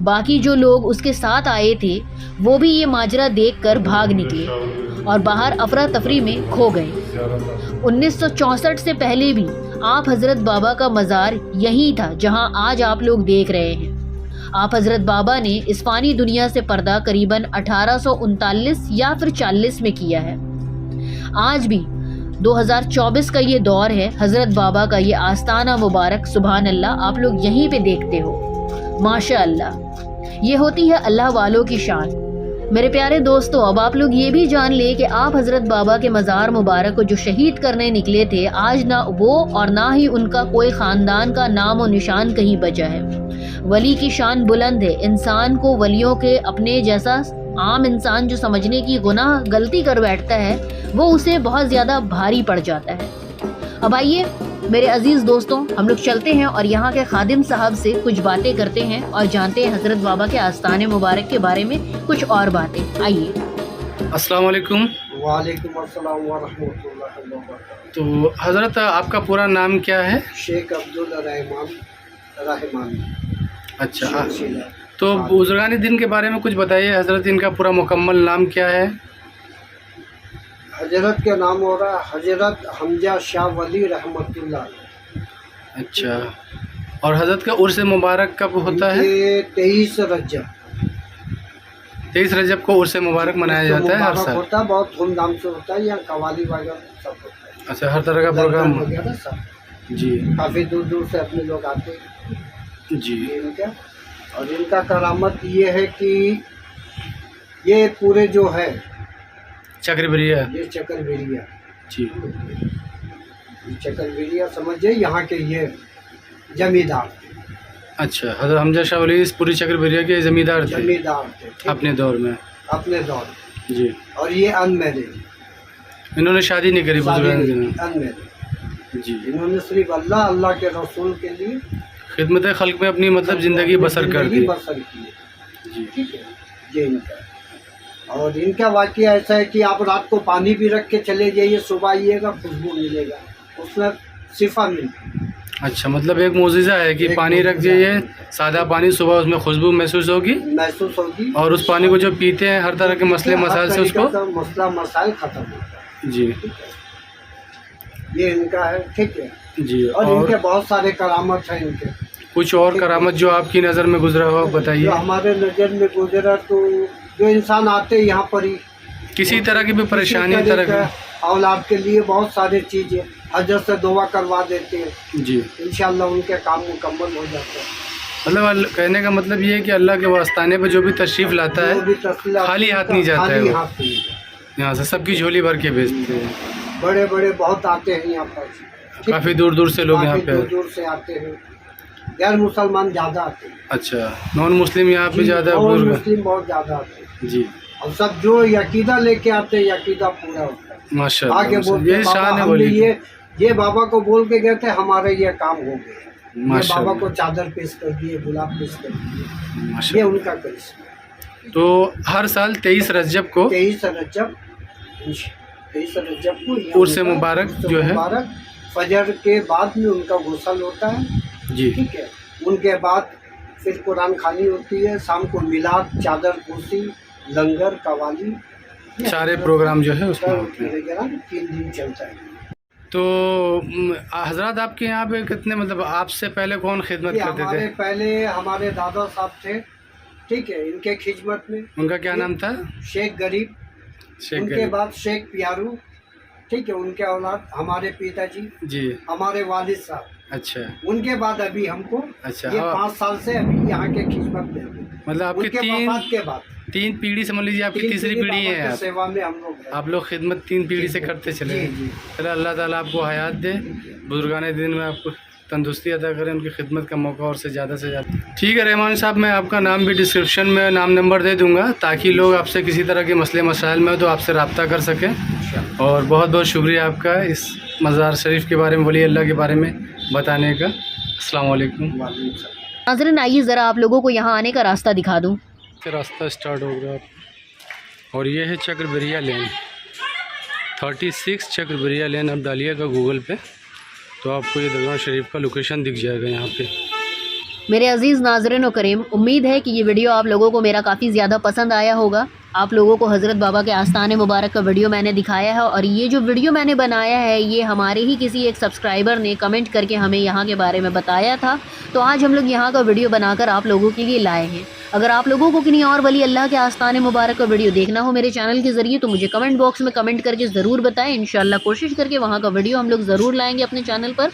باقی جو لوگ اس کے ساتھ آئے تھے وہ بھی یہ ماجرا دیکھ کر بھاگ نکلے اور باہر افراتفری میں کھو گئے۔ 1964 سے پہلے بھی آپ حضرت بابا کا مزار یہی تھا جہاں آج آپ لوگ دیکھ رہے ہیں۔ آپ حضرت بابا نے اس فانی دنیا سے پردہ قریباً 1839 یا پھر 40 میں کیا ہے۔ آج بھی 2024 کا یہ دور ہے، حضرت بابا کا یہ آستانہ مبارک، سبحان اللہ، آپ لوگ یہیں پہ دیکھتے ہو۔ ماشاء اللہ، یہ ہوتی ہے اللہ والوں کی شان۔ میرے پیارے دوستو، اب آپ لوگ یہ بھی جان لے کہ آپ حضرت بابا کے مزار مبارک کو جو شہید کرنے نکلے تھے، آج نہ وہ اور نہ ہی ان کا کوئی خاندان کا نام و نشان کہیں بچا ہے۔ ولی کی شان بلند ہے، انسان کو ولیوں کے اپنے جیسا عام انسان جو سمجھنے کی گناہ غلطی کر بیٹھتا ہے وہ اسے بہت زیادہ بھاری پڑ جاتا ہے۔ اب آئیے میرے عزیز دوستوں، ہم لوگ چلتے ہیں اور یہاں کے خادم صاحب سے کچھ باتیں کرتے ہیں اور جانتے ہیں حضرت بابا کے آستانے مبارک کے بارے میں کچھ اور باتیں۔ آئیے۔ السلام علیکم۔ وعلیکم السلام ورحمۃ اللہ وبرکاتہ۔ تو حضرت آپ کا پورا نام کیا ہے؟ شیخ عبدالرحمان رحمانی۔ اچھا، تو بزرگان دین کے بارے میں کچھ بتائیے حضرت، ان کا پورا مکمل نام کیا ہے؟ حضرت کا نام ہو رہا ہے حضرت حمزہ شاہ ولی رحمۃ اللہ۔ اچھا، اور حضرت کا عرس مبارک کب ہوتا ہے؟ یہ 23 رجب 23 رجب کو عرس مبارک منایا جاتا ہے ہر مبارک سال؟ ہوتا ہے، بہت دھوم دھام سے ہوتا ہے، یہاں قوالی وغیرہ سب ہوتا ہے۔ اچھا، ہر طرح کا پروگرام وغیرہ سب، جی کافی دور دور سے اپنے لوگ آتے ہیں۔ جی۔ ان کا اور ان کا کرامت یہ ہے کہ یہ پورے جو ہے چکربریہ یہ چکر بیریا، جی، چکر بیریا سمجھے یہاں کے یہ جمیندار اچھا، حضرت حمزہ شاہ ولی اس پوری چکربریہ کے زمیندار تھے جمیندار تھے اپنے دور میں؟ اپنے دور میں۔ جی، اور یہ ان میرڈ، انہوں نے شادی نہیں کری بزرگان دین؟ ان میرڈ، جی، انہوں نے صرف اللہ کے رسول کے لیے خدمت خلق میں اپنی مطلب زندگی بسر کر دی۔ بسر کی ہے۔ جی، ٹھیک ہے، یہ ان کا۔ اور ان کا واقعہ ایسا ہے کہ آپ رات کو پانی بھی رکھ کے چلے جائیے، صبح آئیے گا خوشبو ملے گا، اس میں شفا ملتی ہے۔ اچھا، مطلب ایک معجزہ ہے کہ ایک پانی رکھ معجزہ دیجیے، سادہ پانی، صبح اس میں خوشبو محسوس ہوگی محسوس ہوگی، اور اس پانی کو جو پیتے ہیں ہر طرح کے مسئلے مسائل سے اس کو، ہر طریقہ کا مسئلہ مسائل ختم ہوتا ہے۔ جی یہ ان کا ہے، ٹھیک ہے۔ جی۔ اور ان اور کے بہت سارے کرامت ہیں ان کے، کچھ اور کرامت جو آپ کی نظر میں گزرا ہو بتائیے۔ جو ہمارے نظر میں گزرا تو جو انسان آتے یہاں پر ہی کسی طرح کی بھی پریشانی کسی طرح کا کی؟ اولاد کے لیے بہت ساری چیزیں حضرت سے دعا کروا دیتے ہیں، جی، انشاءاللہ ان کے کام مکمل ہو جاتے ہیں۔ مطلب کہنے کا مطلب یہ ہے کہ اللہ کے واسطانے پہ جو بھی تشریف لاتا جو بھی ہے تسلیت خالی ہاتھ نہیں جاتا ہے خالی وہ، ہاتھ نہیں جاتا۔ یہاں سے سب کی جھولی بھر کے بھیجتے ہیں۔ بڑے بڑے بہت آتے ہیں یہاں پر، کافی دور دور سے لوگ یہاں کافی پہ؟ دور دور سے آتے ہیں، غیر مسلمان زیادہ آتے ہیں، اچھا، نان مسلم یہاں پہ زیادہ اور بزرگ؟ مسلم بہت زیادہ آتے ہیں، جی، اور سب جو عقیدہ لے کے آتے ہیں عقیدہ پورا ہوتا ہے۔ ماشاء آگے اللہ، بولتے یہ ہیں شان بابا ہے ہم نے ولی۔ یہ بابا کو بول کے گئے تھے ہمارے یہ کام ہو گیا، یہ ماشاء بابا اللہ، کو چادر پیش کر دیے، گلاب پیش کر دیے، ماشاء یہ اللہ۔ ان کا کرشمہ۔ تو ہر سال 23 رجب کو 23 رجب 23 رجب کو یہ عرس ان کا مبارک عرس جو ہے، مبارک فجر کے بعد میں ان کا غسل ہوتا ہے، جی ٹھیک ہے۔ ان کے بعد پھر قرآن خوانی ہوتی ہے، شام کو میلاد، چادر پوسی، لنگر، قوالی، سارے پروگرام جو ہے اس میں ہوتے ہیں۔ 3 دن چلتا ہے۔ تو حضرات آپ کے یہاں پہ کتنے، مطلب آپ سے پہلے کون خدمت یہ کرتے ہمارے تھے؟ پہلے ہمارے دادا صاحب تھے، ٹھیک ہے، ان کے خدمت میں ان کا کیا نام تھا؟ شیخ غریب، شیخ ان کے غریب، بعد شیخ پیارو، ٹھیک ہے، ان کے اولاد ہمارے پیتا جی، جی، ہمارے والد صاحب، اچھا ان کے بعد ابھی ہم کو اچھا۔ یہ ہاں، 5 سال سے ابھی یہاں کے خدمت میں ہیں۔ مطلب آپ ان کی کے وفات کے بعد 3 پیڑھی سمجھ لیجیے، آپ کی 3 تیسری پیڑھی بابا ہے کی آپ، سیوا میں ہم لوگ ہیں۔ آپ لوگ خدمت 3 پیڑھی سے کرتے چلے جی ہیں۔ جی، چلے اللہ تعالیٰ آپ کو حیات دے، بزرگان دین میں آپ کو تندرستی عطا کریں، ان کی خدمت کا موقع اور سے زیادہ ٹھیک ہے۔ رحمان صاحب، میں آپ کا نام بھی ڈسکرپشن میں نام نمبر دے دوں گا تاکہ لوگ آپ سے کسی طرح کے مسئلے مسائل میں ہو تو آپ سے رابطہ کر سکیں۔ اور بہت بہت شکریہ آپ کا اس مزار شریف کے بارے میں، ولی اللہ کے بارے میں بتانے کا۔ السلام علیکم۔ وعلیکم السلام۔ ناظرین آئیے ذرا آپ لوگوں کو یہاں آنے کا راستہ دکھا دوں۔ راستہ اسٹارٹ ہو گیا اور یہ ہے چکربریہ لین، 36 چکربریہ لین۔ آپ ڈالیے گا گوگل پہ تو آپ کو یہ درگاہ شریف کا لوکیشن دکھ جائے گا یہاں پہ۔ میرے عزیز ناظرین و کریم، امید ہے کہ یہ ویڈیو آپ لوگوں کو میرا کافی زیادہ پسند آیا ہوگا۔ آپ لوگوں کو حضرت بابا کے آستان مبارک کا ویڈیو میں نے دکھایا ہے، اور یہ جو ویڈیو میں نے بنایا ہے یہ ہمارے ہی کسی ایک سبسکرائبر نے کمنٹ کر کے ہمیں یہاں کے بارے میں بتایا تھا، تو آج ہم لوگ یہاں کا ویڈیو بنا کر آپ لوگوں کے لیے لائے ہیں۔ اگر آپ لوگوں کو کنہیں اور ولی اللہ کے آستان مبارک کا ویڈیو دیکھنا ہو میرے چینل کے ذریعے تو مجھے کمنٹ باکس میں کمنٹ کر کے ضرور بتائیں، انشاءاللہ کوشش کر کے وہاں کا ویڈیو ہم لوگ ضرور لائیں گے اپنے چینل پر۔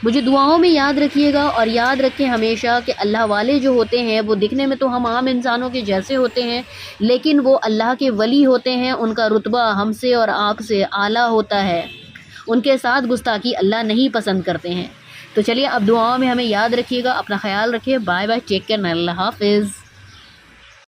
مجھے دعاؤں میں یاد رکھیے گا، اور یاد رکھیں ہمیشہ کہ اللہ والے جو ہوتے ہیں وہ دکھنے میں تو ہم عام انسانوں کے جیسے ہوتے ہیں، لیکن وہ اللہ کے ولی ہوتے ہیں، ان کا رتبہ ہم سے اور آپ سے اعلیٰ ہوتا ہے، ان کے ساتھ گستاخی اللہ نہیں پسند کرتے ہیں۔ تو چلیے اب دعاؤں میں ہمیں یاد رکھیے گا، اپنا خیال رکھیے، بائے بائے، ٹیک کیئر، اللہ حافظ۔